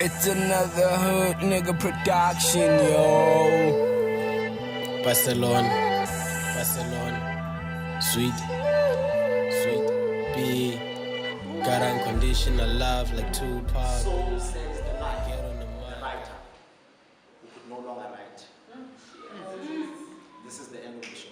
It's another hood nigga production, yo. Barcelona, sweet, B, got unconditional love like Tupac. Soul sends the light, the writer who could no longer write. This is the end of the show.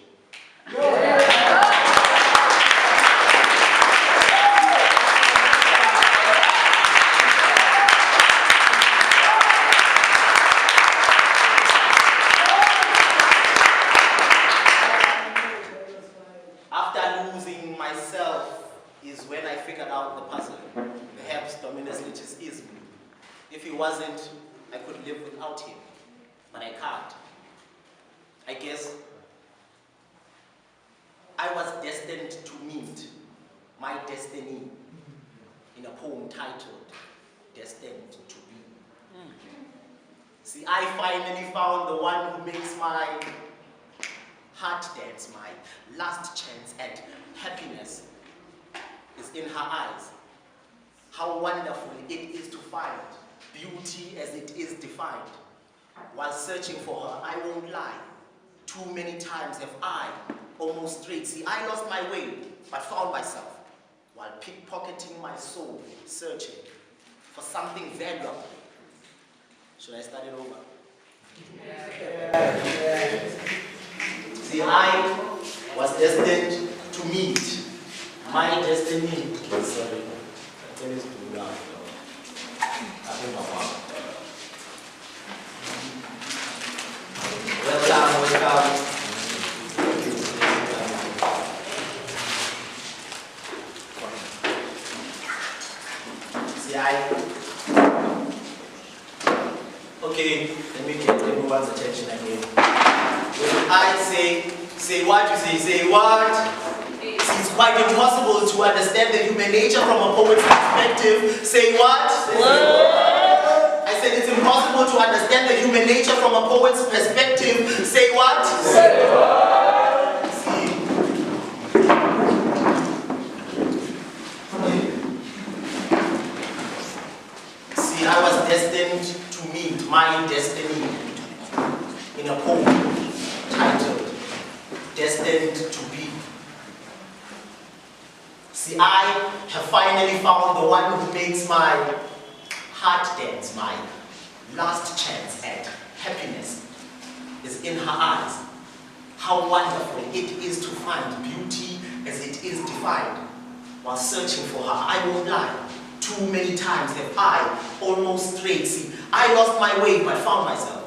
After losing myself is when I figured out the puzzle. Perhaps Dominus Litis is me. If he wasn't, I could live without him. But I can't. I guess I was destined to meet my destiny in a poem titled Destined to Be. See, I finally found the one who makes my heart dance, my last chance at happiness is in her eyes. How wonderful it is to find beauty as it is defined. While searching for her, I won't lie. Too many times have I almost strayed. See, I lost my way, but found myself while pickpocketing my soul, searching for something valuable. Should I start it over? See, I was destined to meet my destiny. Sorry, that is too loud. Welcome. See, okay, let me get everyone's attention again. When I say what you say what? It's quite impossible to understand the human nature from a poet's perspective. Say what? I said it's impossible to understand the human nature from a poet's perspective. Say what? Say what? See, I was destined to meet my destiny in a poem titled Destined to Be. See, I have finally found the one who makes my heart dance, my last chance at happiness is in her eyes. How wonderful it is to find beauty as it is defined. While searching for her, I won't lie. Too many times have I almost strayed. See, I lost my way but found myself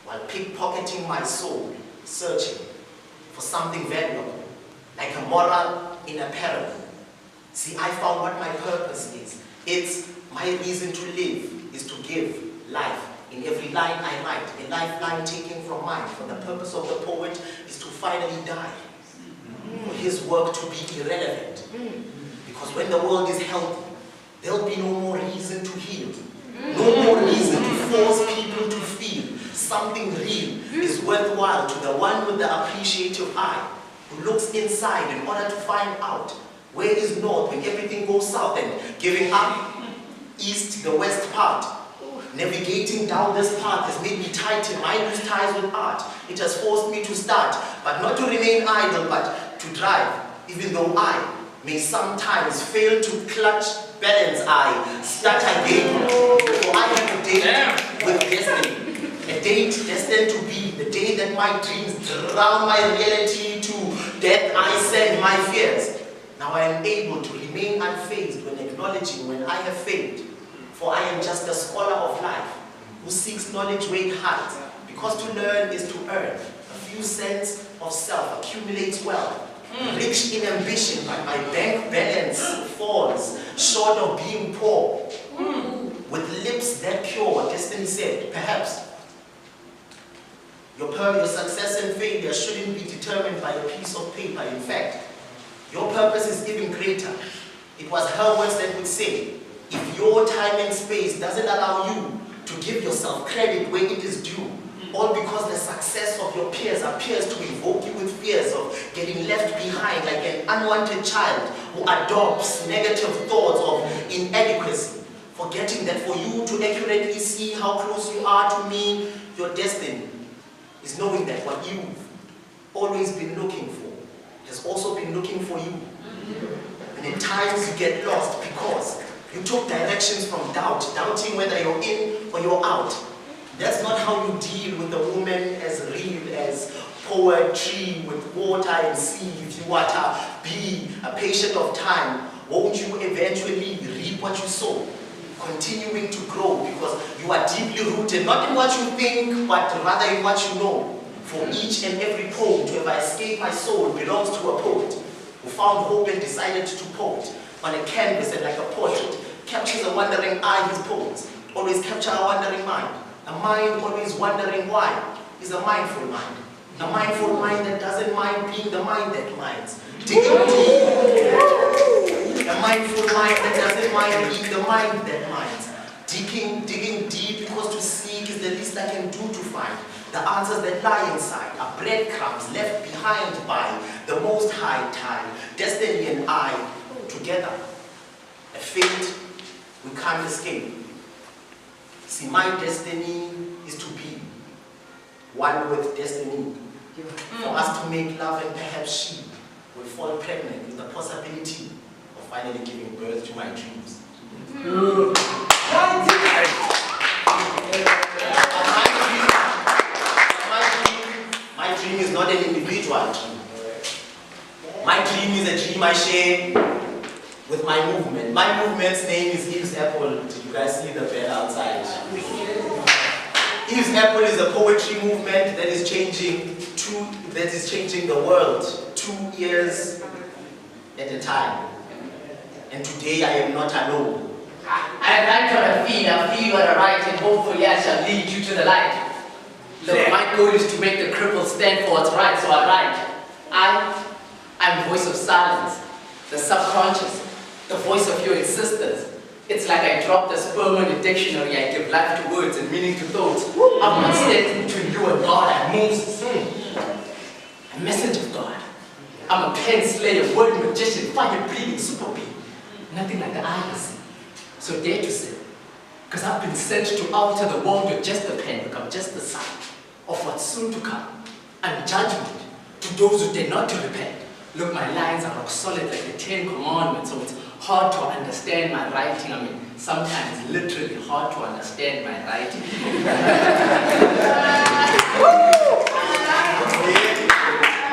while pickpocketing my soul, searching for something valuable, like a moral in a parable. See, I found what my purpose is. It's my reason to live is to give life in every line I write, a lifeline taken from mine. For the purpose of the poet is to finally die, for his work to be irrelevant. Because when the world is healthy, there'll be no more reason to heal, no more reason to force people to feel something real is worthwhile to the one with the appreciative eye, who looks inside in order to find out where is north when everything goes south, and giving up east, the west part. Navigating down this path has made me tighten my loose ties with art. It has forced me to start, but not to remain idle, but to drive, even though I may sometimes fail to clutch balance. I start again, for I have a date with destiny. A date destined to be the day that my dreams drown my reality. To death I send my fears. Now I am able to remain unfazed when acknowledging when I have failed. For I am just a scholar of life who seeks knowledge weighed hard, because to learn is to earn. A few cents of self accumulates wealth, rich in ambition, but my bank balance falls short of being poor. With lips that pure, destiny said, perhaps your success and failure shouldn't be determined by a piece of paper. In fact, your purpose is even greater. It was her words that would say, if your time and space doesn't allow you to give yourself credit where it is due, all because the success of your peers appears to invoke you with fears of getting left behind like an unwanted child who adopts negative thoughts of inadequacy. Forgetting that for you to accurately see how close you are to me, your destiny is knowing that what you've always been looking for has also been looking for you. And at times you get lost because you took directions from doubt, doubting whether you're in or you're out. That's not how you deal with a woman as real as poetry with water and sea. If you are to be a patient of time, won't you eventually reap what you sow? Continuing to grow because you are deeply rooted, not in what you think, but rather in what you know. For each and every poem to ever escape my soul belongs to a poet who found hope and decided to poet on a canvas and like a portrait. Captures a wandering eye, his poems always capture a wandering mind. A mind always wondering why is a mindful mind. A mindful mind that doesn't mind being the mind that minds. Digging deep. A mindful mind that doesn't mind being the mind that minds. Digging deep because to seek is the least I can do to find. The answers that lie inside are breadcrumbs left behind by the Most High time. Destiny and I together. A fate we can't escape. See, my destiny is to be one with destiny. For us to make love and perhaps she will fall pregnant with the possibility of finally giving birth to my dreams. My dream is not an individual dream. My dream is a dream I share with my movement. My movement's name is Eve's Apple. You guys see the bed outside. Eve's Apple is a poetry movement that is changing the world 2 years at a time. And today I am not alone. I write what I feel what I write, and hopefully I shall lead you to the light. Look, my goal is to make the cripple stand for what's right, so I write. I'm the voice of silence, the subconscious, the voice of your insistence. It's like I dropped a sperm in a dictionary. I give life to words and meaning to thoughts. I'm one step between you and God. I'm Moses, a message of God. I'm a pen slayer, word magician, fire breathing super being. Nothing like the eye see. So dare to say, because I've been sent to alter the world with just the pen, become just the sign of what's soon to come, and judgment to those who dare not to repent. Look, my lines are rock solid like the 10 Commandments, so it's hard to understand my writing. I mean, sometimes literally hard to understand my writing.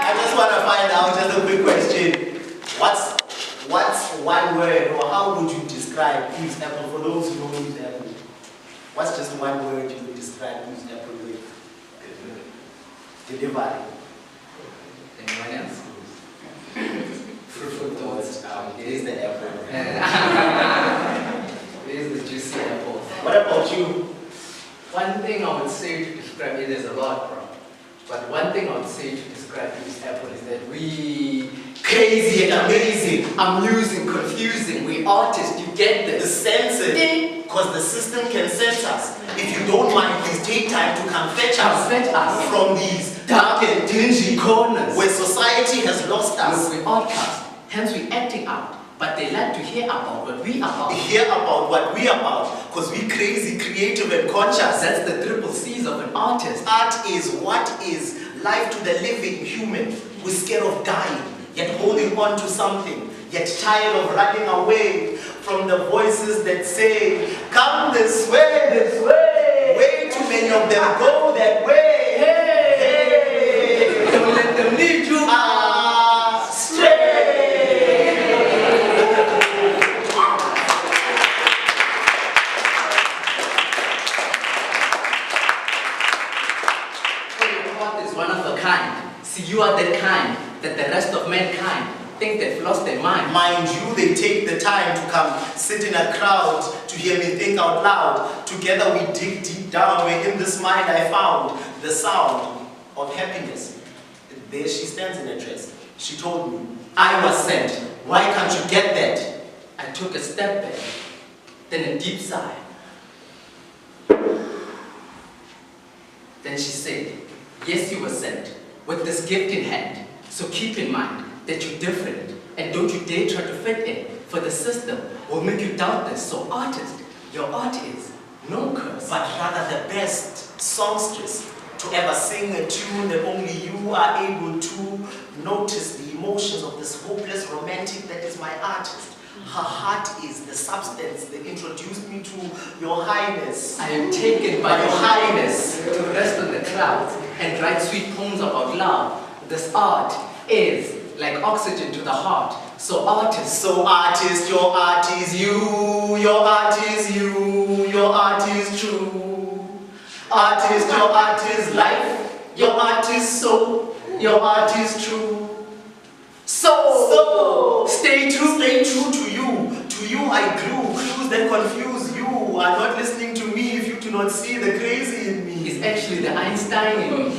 I just want to find out, just a quick question. What's one word, or how would you describe Eve's Apple for those who know Eve's Apple? What's just one word you would describe Eve's Apple with? Delivery. Anyone else? Fruitful thoughts. Here's the apple. Here's the juicy apple. What about you? One thing I would say to describe it, there's a lot, bro. But one thing I would say to describe this apple is that we crazy and amazing, amusing, confusing, we artists, you get this. The senses, because the system can sense us. If you don't mind, please take time to come fetch us from these dark and dingy corners where society has lost us. Look, we outcast, hence we acting out. But they like to hear about what we about. Hear about what we about, because we crazy, creative and conscious. That's the triple C's of an artist. Art is what is life to the living human who's scared of dying, yet holding on to something, yet tired of running away from the voices that say, come this way, this way. Way too many of them go that way. Hey, don't let them lead you astray. One of a kind. See, you are that kind that the rest of mankind think they've lost their mind. Mind you, they take the time to come sit in a crowd to hear me think out loud. Together we dig deep down where in this mind I found the sound of happiness. There she stands in a dress. She told me, I was sent. Why can't you get that? I took a step back, then a deep sigh. Then she said, yes, you were sent, with this gift in hand. So keep in mind that you're different, and don't you dare try to fit in, for the system will make you doubt this. So artist, Your art is no curse. but rather the best songstress to ever sing a tune that only you are able to notice the emotions of this hopeless romantic that is my artist. Her heart is the substance that introduced me to your highness. I am taken by your highness to rest on the clouds and write sweet poems about love. This art is like oxygen to the heart. So artist, your art is you, your art is you, your art is true. Artist, your art is life, your art is soul, your art is true. So stay true to you. To you I grew. Clues that confuse you are not listening to me if you do not see the crazy in me. He's actually the Einstein in me.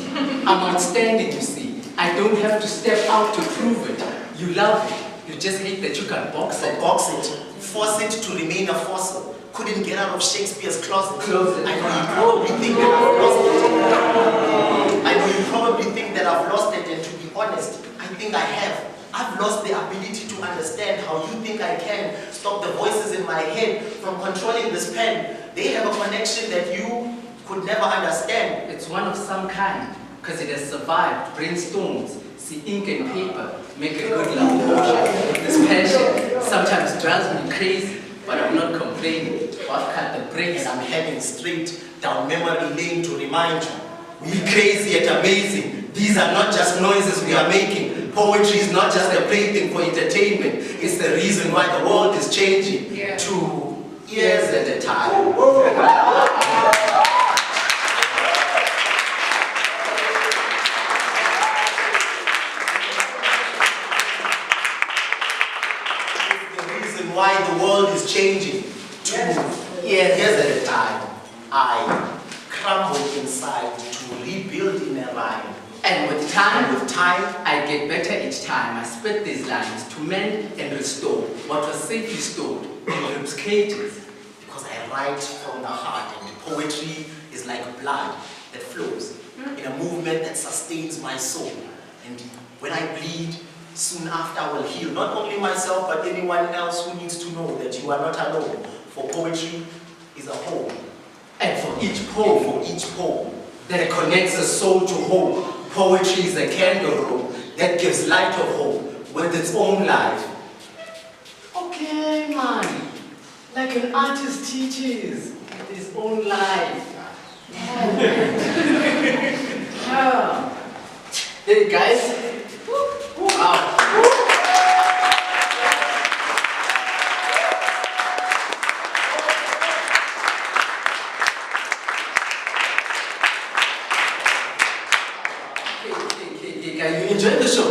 I'm outstanding, you see. I don't have to step out to prove it. You love it. You just hate that you can box it. Box it. Force it to remain a fossil. Couldn't get out of Shakespeare's closet. I know you probably think that I've lost it. I know you probably think that I've lost it, and to be honest, I think I have. I've lost the ability to understand how you think I can stop the voices in my head from controlling this pen. They have a connection that you could never understand. It's one of some kind, because it has survived brainstorms. See, ink and paper make a good love potion. This passion sometimes drives me crazy, but I'm not complaining. I've cut the brakes. And I'm heading straight down memory lane to remind you. We crazy yet amazing. These are not just noises we are making. Poetry is not just a plaything for entertainment. It's the reason why the world is changing. 2 years at a time. It's the reason why the world is changing. 2 years at a time. I crumble inside to rebuild in a rhyme. And with time, I get better each time. I spit these lines to mend and restore what was safely stored in ribs cages. Because I write from the heart, and poetry is like blood that flows in a movement that sustains my soul. And when I bleed, soon after I will heal not only myself but anyone else who needs to know that you are not alone. For poetry is a whole. And for each poem that connects the soul to hope. Poetry is a candle rope that gives light of hope with its own life. Okay, man. Like an artist teaches his own life. Yeah. Hey guys. Wow. You enjoyed the show?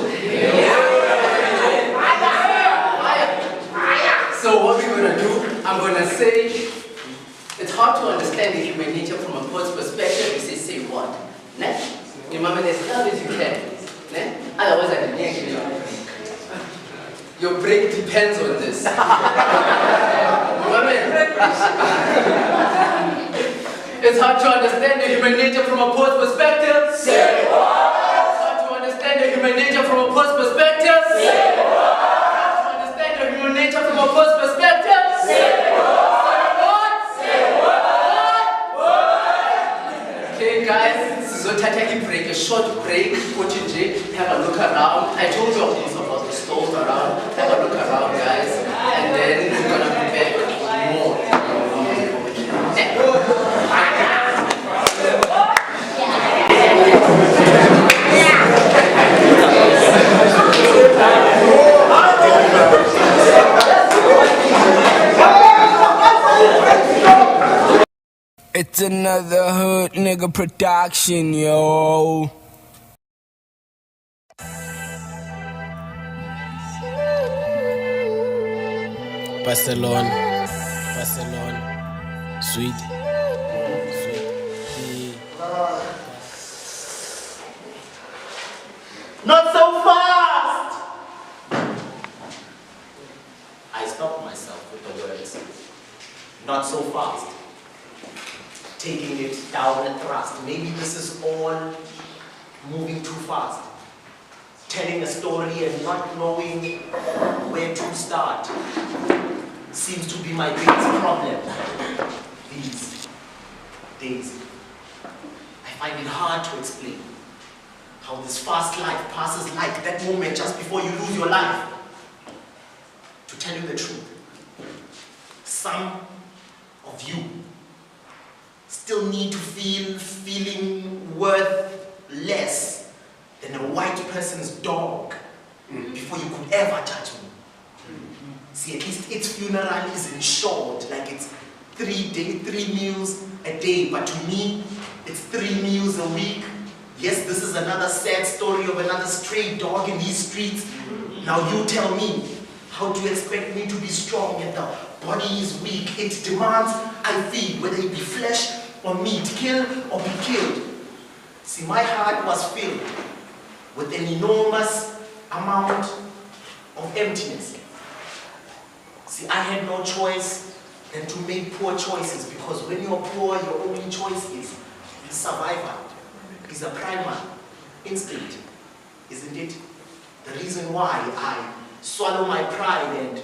So what we're going to do, I'm going to say, it's hard to understand the human nature from a poet's perspective. You say what? Ne? Remember, as loud as you can. Ne? Otherwise, I can hear you. Your break depends on this. It's hard to understand the human nature from a poet's perspective. Say what? The human nature from a poet's perspective. Say what? To understand the human nature from a poet's perspective. Say what? Say what? Okay, guys, this is what Tataki break, a short break. Have a look around. I told you almost about the stores around. Have a look around, guys, and then we're gonna be back with more. It's another hood nigga production, yo. Barcelona, sweet. Not so fast! I stopped myself with the words. Not so fast. Taking it down a thrust. Maybe this is all moving too fast. Telling a story and not knowing where to start. seems to be my biggest problem these days. I find it hard to explain how this fast life passes like that moment just before you lose your life. To tell you the truth, some of you still need to feeling worth less than a white person's dog before you could ever judge me. See, at least its funeral is insured, like it's 3 meals a day, but to me, it's 3 meals a week. Yes, this is another sad story of another stray dog in these streets. Now you tell me, how do you expect me to be strong if the body is weak? It demands I feed, whether it be flesh or meat, kill or be killed. See, my heart was filled with an enormous amount of emptiness. See, I had no choice than to make poor choices, because when you're poor, your only choice is survival. It's a primal instinct, isn't it? The reason why I swallow my pride and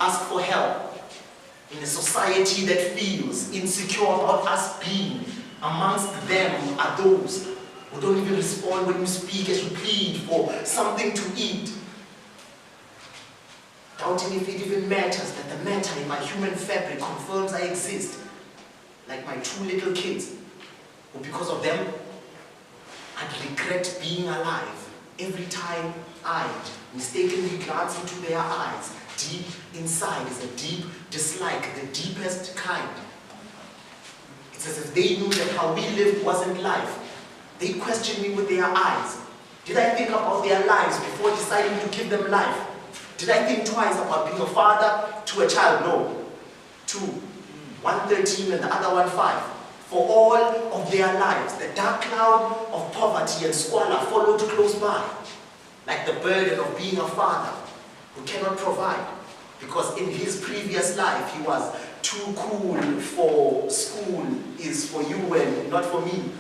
ask for help in a society that feels insecure about us being amongst them are those who don't even respond when you speak as you plead for something to eat. Doubting if it even matters that the matter in my human fabric confirms I exist, like my 2 little kids, who because of them, I'd regret being alive every time I mistakenly glance into their eyes. Deep inside is a deep dislike, the deepest kind. It's as if they knew that how we lived wasn't life. They questioned me with their eyes. Did I think about their lives before deciding to give them life? Did I think twice about being a father to a child? No. 2. One 13 and the other one 5. For all of their lives, the dark cloud of poverty and squalor followed close by, like the burden of being a father who cannot provide, because in his previous life he was too cool for school is for you and not for me.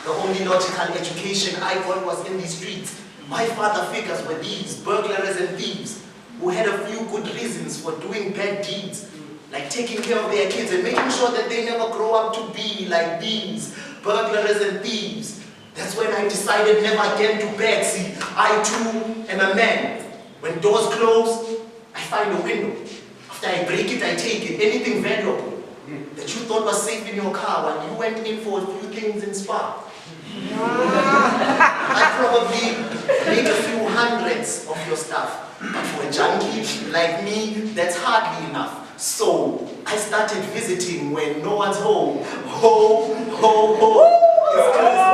The only logical education I got was in these streets. My father figures were these burglars and thieves who had a few good reasons for doing bad deeds, like taking care of their kids and making sure that they never grow up to be like these burglars and thieves. That's when I decided never again to beg. See, I too am a man. When doors close, I find a window. After I break it, I take it. Anything valuable that you thought was safe in your car when you went in for a few things in Spa. I probably make a few hundreds of your stuff. But for a junkie like me, that's hardly enough. So I started visiting when no one's home. Ho, ho, ho. It's Christmas.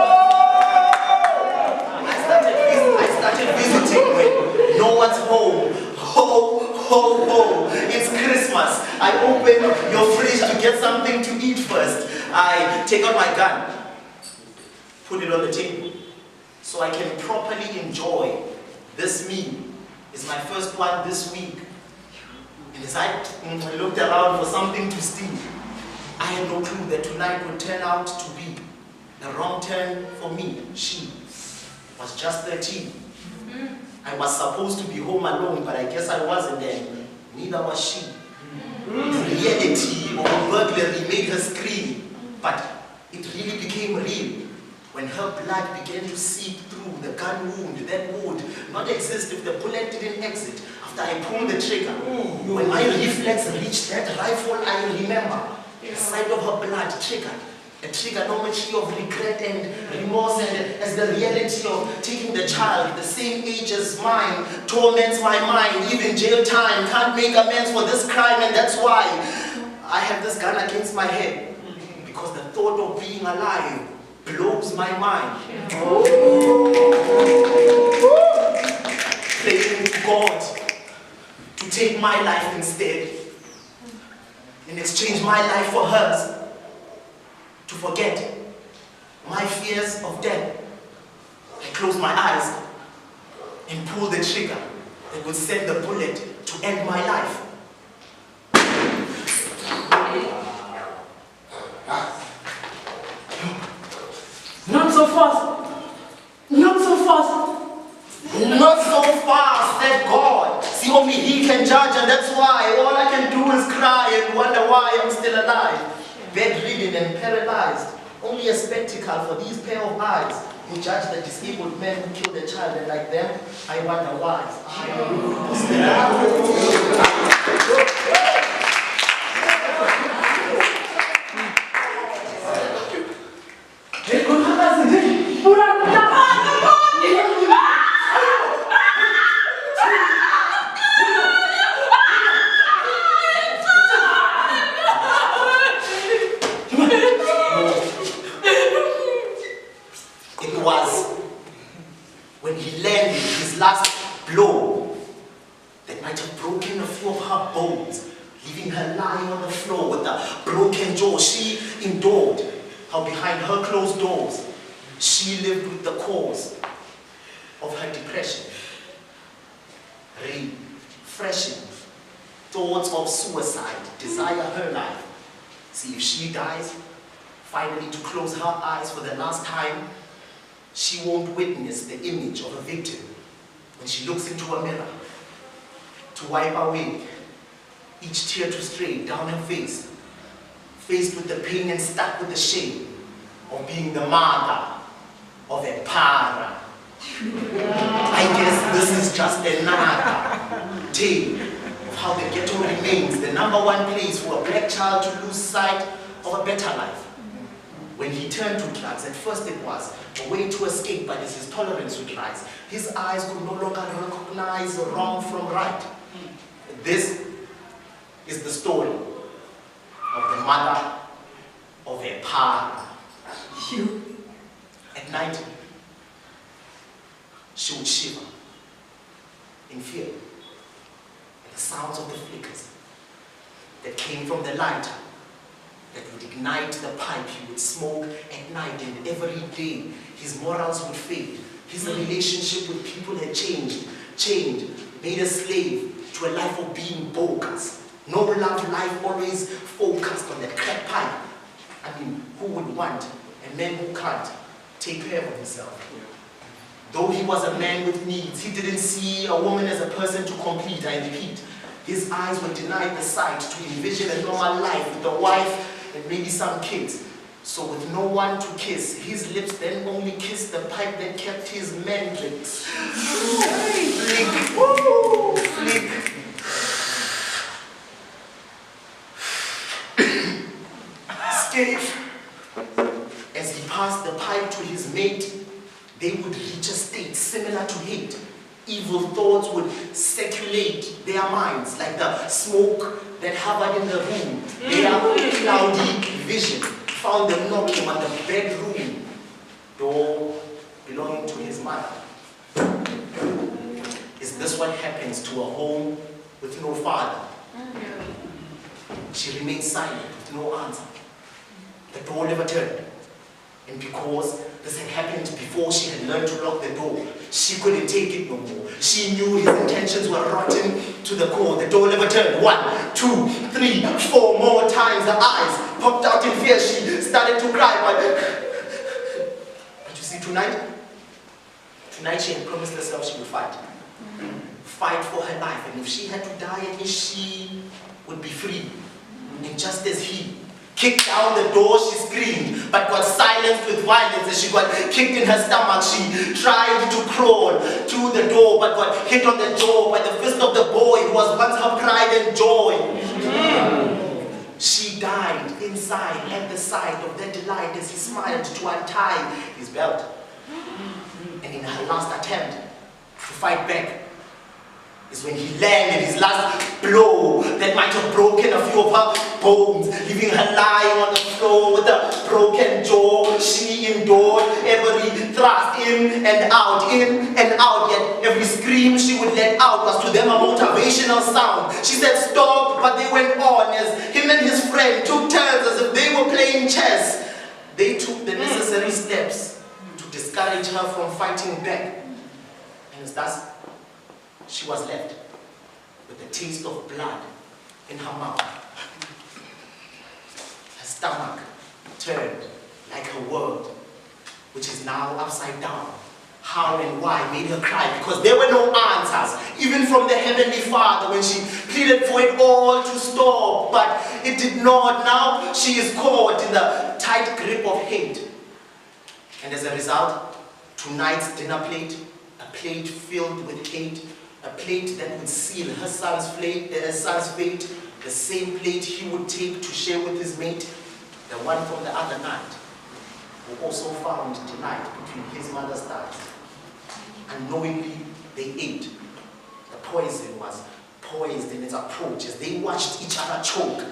I started visiting when no one's home. Ho, ho, ho. It's Christmas. I open your fridge to get something to eat first. I take out my gun, put it on the table, so I can properly enjoy this meal. It's my first one this week. And as I looked around for something to steal, I had no clue that tonight would turn out to be the wrong turn for me. She was just 13. I was supposed to be home alone, but I guess I wasn't, and neither was she. The reality of a burglary made her scream, but it really became real when her blood began to seep through the gun wound that would not exist if the bullet didn't exit after I pulled the trigger. When my reflex reached that rifle, I remember the sight of her blood triggered a trigonometry of regret and remorse, and as the reality of taking the child the same age as mine torments my mind. Even jail time can't make amends for this crime, and that's why I have this gun against my head, because the thought of being alive blows my mind. Praying to God to take my life instead, and exchange my life for hers, to forget my fears of death. I close my eyes and pull the trigger that will send the bullet to end my life. Not so fast! Not so fast! Not so fast, thank God. See, only he can judge, and that's why all I can do is cry and wonder why I'm still alive. Bedridden and paralyzed. Only a spectacle for these pair of eyes who judge the disabled men who killed a child, and like them, I wonder why. It was when he landed his last blow that might have broken a few of her bones, leaving her lying on the floor with a broken jaw. She endured how behind her closed doors she lived with the cause of her depression. Refreshing thoughts of suicide desire her life. See, if she dies, finally to close her eyes for the last time, she won't witness the image of a victim when she looks into a mirror to wipe away each tear to stray down her face, faced with the pain and stuck with the shame of being the mother of a para. I guess this is just another tale of how the ghetto remains the #1 place for a black child to lose sight of a better life. When he turned to drugs, at first it was a way to escape, but as his tolerance would rise, his eyes could no longer recognize wrong from right. This is the story of the mother of a para. At night, she would shiver in fear at the sounds of the flickers that came from the lighter that would ignite the pipe he would smoke at night, and every day his morals would fade. His relationship with people had changed, made a slave to a life of being bogus. No love life, always focused on that crack pipe. I mean, who would want a man who can't take care of himself? Though he was a man with needs, he didn't see a woman as a person to complete. I repeat, his eyes were denied the sight to envision a normal life with a wife and maybe some kids. So with no one to kiss, his lips then only kissed the pipe that kept his mandrakes. Flick, woo, flick. Scave. As he passed the pipe to his mate, they would reach a state similar to hate. Evil thoughts would circulate their minds like the smoke that hovered in the room. Their cloudy vision found them knocking on the bedroom door belonging to his mother. Is this what happens to a home with no father? She remained silent with no answer. The door never turned. And because this had happened before she had learned to lock the door, she couldn't take it no more. She knew his intentions were rotten to the core. The door never turned. 1, 2, 3, 4 more times. Her eyes popped out in fear. She started to cry. But you see, tonight she had promised herself she would fight. Fight for her life. And if she had to die, at least she would be free. And just as he kicked down the door, she screamed, but got silenced with violence as she got kicked in her stomach. She tried to crawl to the door, but got hit on the jaw by the fist of the boy who was once her pride and joy. She died inside at the sight of that delight as he smiled to untie his belt. And in her last attempt to fight back is when he landed his last blow that might have broken a few of her bones, leaving her lying on the floor with a broken jaw. She endured every thrust in and out, yet every scream she would let out was to them a motivational sound. She said stop, but they went on as him and his friend took turns as if they were playing chess. They took the necessary steps to discourage her from fighting back. And as thus she was left with the taste of blood in her mouth. Her stomach turned like her world, which is now upside down. how and why made her cry, because there were no answers, even from the Heavenly Father when she pleaded for it all to stop, but it did not. Now she is caught in the tight grip of hate. And as a result, tonight's dinner plate, a plate filled with hate, a plate that would seal her son's fate, the same plate he would take to share with his mate, the one from the other night, who also found delight between his mother's thighs. Unknowingly, they ate. The poison was poised in its approach as they watched each other choke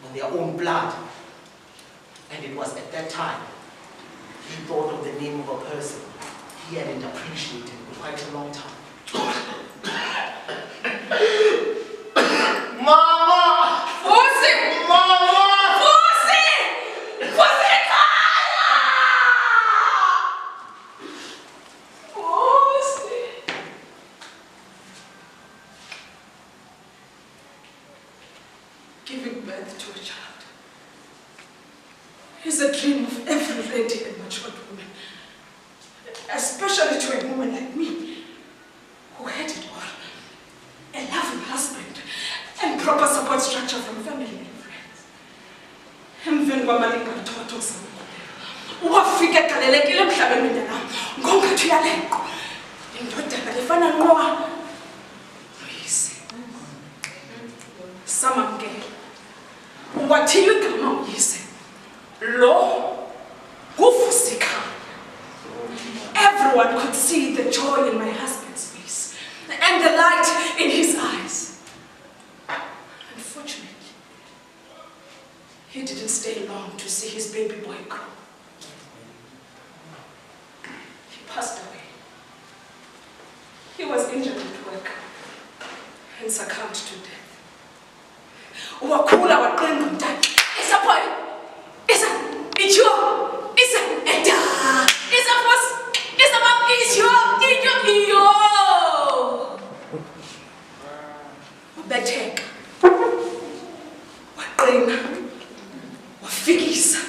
on their own blood. And it was at that time he thought of the name of a person he hadn't appreciated in quite a long time. Mama! Fusi! Mama! Fusi! Fusi ekhaya! Fusi! Giving birth to a child is a dream of every ready and matured woman, especially to a woman like me, who had it all. A loving husband and proper support structure from family and friends. Emveni kwamalinga mthotho kusamkhuleko. Wafika egalelekile emhlabeni mntanam ngongathi uyaleqwa. Indodana lefana nqwa noyise. Samamkela. Wathiywa igama uyise. Lo nguVusikhaya. Everyone could see the joy in my husband's face and the light in his eyes. Unfortunately, he didn't stay long to see his baby boy grow. He passed away. He was injured at work and succumbed to death. Wakhula waqenga umntana. Isa boy. Isa ijo. Isa eta. Isa boss. Isa mom ijo. Ubetheka. Waqina. Wafikisa.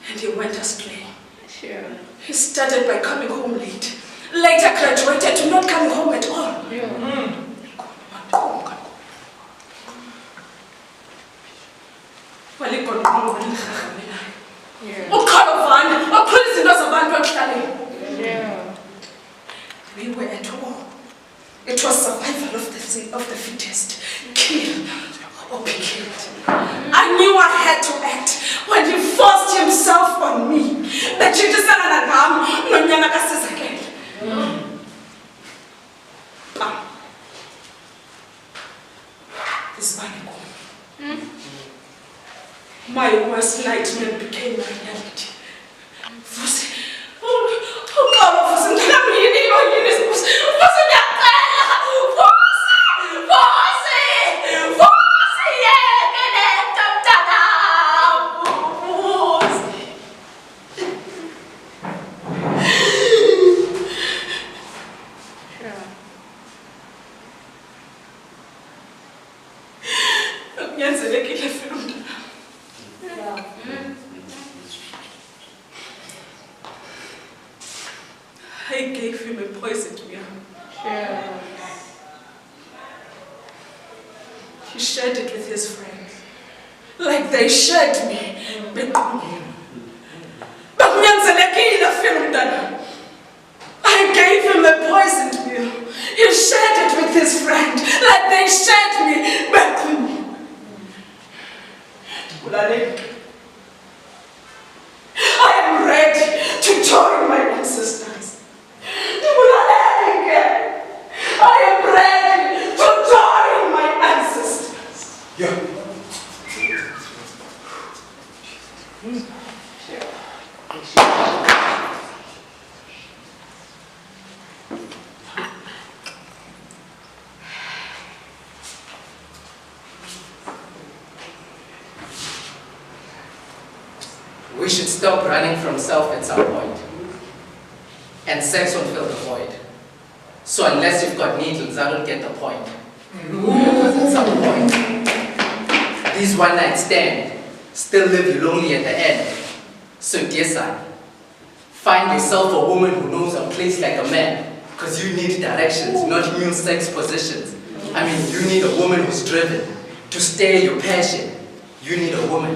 And he went astray. Sure. He started by coming home late. Later graduated to not coming home at all. We were at war. It was survival of the fittest. Kill or be killed. I knew I had to act when he forced himself on me. That you just said, this man, my worst nightmare became my reality. I gave him a poisoned meal. He shared it with his friends, like they shared me. I gave him a poisoned meal. He shared it with his friend, like they shared me. I am ready to join my ancestors. I am ready to join my ancestors. Yeah. We should stop running from self at some point. And sex won't fill the void. So unless you've got needles, I don't get the point. Because at some point, these one night stand still leave you lonely at the end. So dear son, Find yourself a woman who knows her place like a man, because you need directions, not new sex positions. I mean, you need a woman who's driven to stay your passion. You need a woman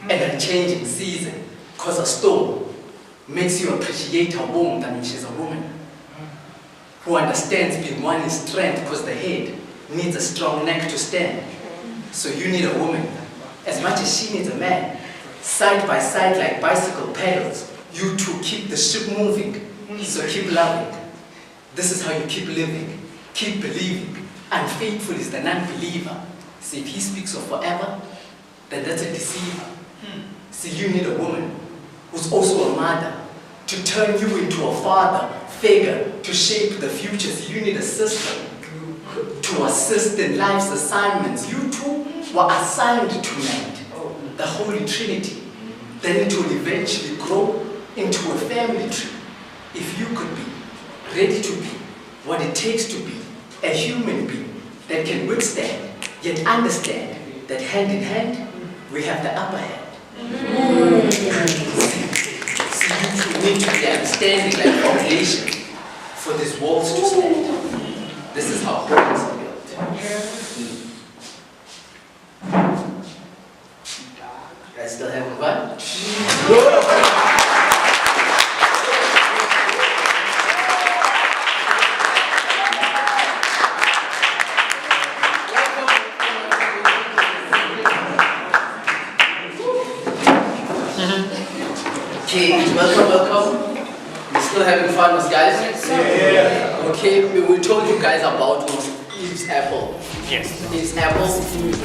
in a changing season, because a storm makes you appreciate her warmth. I mean, she's a woman who understands being one is strength, because the head needs a strong neck to stand. So you need a woman as much as she needs a man. Side by side like bicycle pedals, you two keep the ship moving. So keep loving. This is how you keep living, keep believing. Unfaithful is the non-believer. See, if he speaks of forever, then that's a deceiver. See, you need a woman who's also a mother to turn you into a father figure to shape the future. See, you need a sister to assist in life's assignments. You two were assigned tonight, the Holy Trinity. Then it will eventually grow into a family tree. If you could be ready to be what it takes to be a human being that can withstand, yet understand that hand in hand, we have the upper hand. See, you need to be understanding like foundation for these walls to stand. This is how homes are built. You guys still having fun? Okay, welcome. We're still having fun, guys? Yeah. Okay, we told you guys about Eve's apple. Yes. Eve's apple.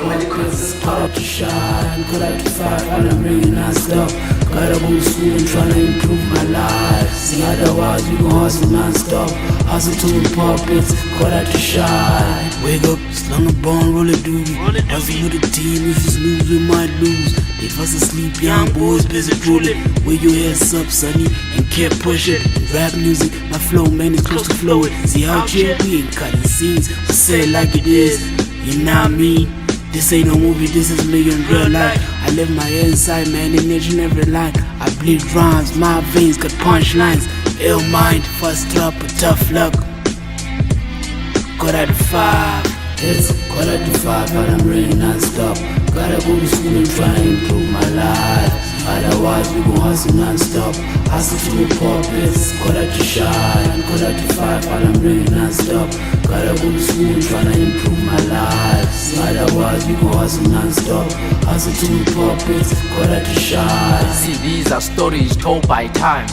Romantic consists Got to shine, got out to fight while I'm bringing non-stop. Gotta go to school and trying to improve my life. See, otherwise we gon' hustle non-stop. Hustle to the puppets, got out to shine. Wake up, slung a bone, roll a duty. Hustle with a team, if it's lose, we might lose. They fast asleep, young boys busy drooling. Where your ass up, sonny, and kept pushing. Rap music, my flow, man, is close to flowing. See how chill, we ain't cutting scenes. I say it like it is, you know what I mean? This ain't no movie, this is me in real life. I live my inside, man, in each and every line. I bleed rhymes, my veins got punchlines. Ill mind, fast up, but tough luck. Got out to 5, it's got out to 5, but I'm really non-stop. Gotta go to school and try and improve my life. Otherwise we gon' hustle non-stop. Hustle to the puppets, got out to shine. Got out to 5, but I'm really non-stop. Gotta go to school and try to improve my life. Otherwise we gon' hustle non-stop. Hustle to the puppets, got out to shine. See, these are stories told by time,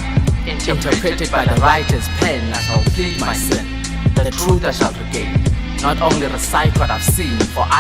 interpreted by the writer's pen. I shall plead my sin, the truth I shall regain. Not only recite what I've seen, for I